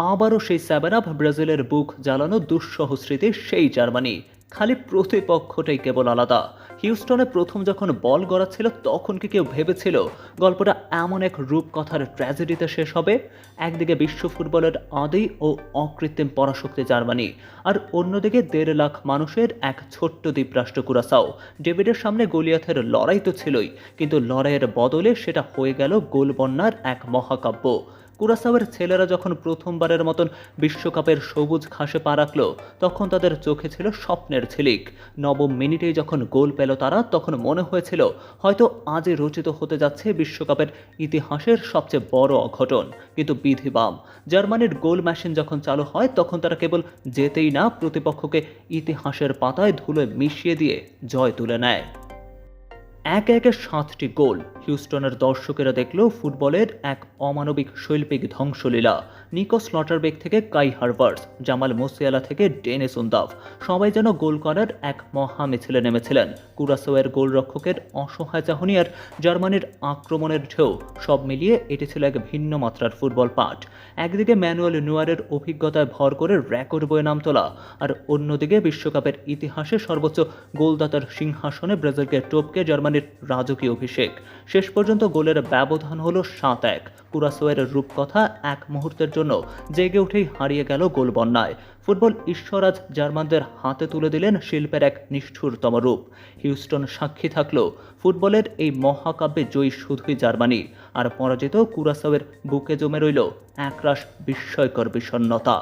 আবারও সেই seven up, ব্রাজিলের বুক জ্বালানো দুঃসহ স্মৃতির সেই জার্মানি। খালি প্রতিপক্ষটাই কেবল আলাদা। হিউস্টনে প্রথম যখন বল গড়াচ্ছিল তখন কি কেউ ভেবেছিল গল্পটা এমন এক রূপকথার ট্র্যাজেডিতে শেষ হবে? একদিকে বিশ্ব ফুটবলের আদি ও অকৃত্রিম পরাশক্তি জার্মানি, আর অন্যদিকে 1.5 লাখ মানুষের এক ছোট্ট দ্বীপরাষ্ট্র কুরাসাও। ডেভিডের সামনে গলিয়াথের লড়াই তো ছিলই, কিন্তু লড়াইয়ের বদলে সেটা হয়ে গেল গোলবন্যার এক মহাকাব্য। কুরাসাওয়ের ছেলেরা যখন প্রথমবারের মতন বিশ্বকাপের সবুজ ঘাসে পা রাখল, তখন তাদের চোখে ছিল স্বপ্নের ঝিলিক। নবম মিনিটেই যখন গোল পেল তারা, তখন মনে হয়েছিল হয়তো আজই রচিত হতে যাচ্ছে বিশ্বকাপের ইতিহাসের সবচেয়ে বড় অঘটন। কিন্তু বিধি বাম, জার্মানির গোল মেশিন যখন চালু হয় তখন তারা কেবল যেতেই না, প্রতিপক্ষকে ইতিহাসের পাতায় ধুলোয় মিশিয়ে দিয়ে জয় তুলে নেয়। একে একে 7টি গোল। হিউস্টনের দর্শকেরা দেখল ফুটবলের এক অমানবিক শৈল্পিক ধ্বংসলীলা। নিকো স্লটারবেক থেকে কাই হারভার্টস, জামাল মুসিয়ালা থেকে ডেনিস উন্দাফ, সবাই যেন গোল করার এক মহা মিছিলে নেমেছিলেন। কুরাসাওয়ের গোলরক্ষকের অসহায় চাহনি আর জার্মানির আক্রমণের ঢেউ, সব মিলিয়ে এটি ছিল এক ভিন্ন মাত্রার ফুটবল পাঠ। একদিকে ম্যানুয়েল নুয়ারের অভিজ্ঞতায় ভর করে রেকর্ড বয়ে নাম তোলা, আর অন্যদিকে বিশ্বকাপের ইতিহাসে সর্বোচ্চ গোলদাতার সিংহাসনে ব্রাজিলকে টপকে জার্মানির রাজকীয় অভিষেক। শেষ পর্যন্ত গোলের ব্যবধান হলো 7-1। কুরাসাওয়ের রূপকথা এক মুহূর্তের জন্য জেগে উঠেই হারিয়ে গেল গোল বন্যায়। ফুটবল ঈশ্বর আজ জার্মানদের হাতে তুলে দিলেন শিল্পের এক নিষ্ঠুরতম রূপ। হিউস্টন সাক্ষী থাকলো ফুটবলের এই মহাকাব্যে জয়ী শুধুই জার্মানি, আর পরাজিত কুরাসাওয়ের বুকে জমে রইল একরাশ বিস্ময়কর বিষণ্ণতা।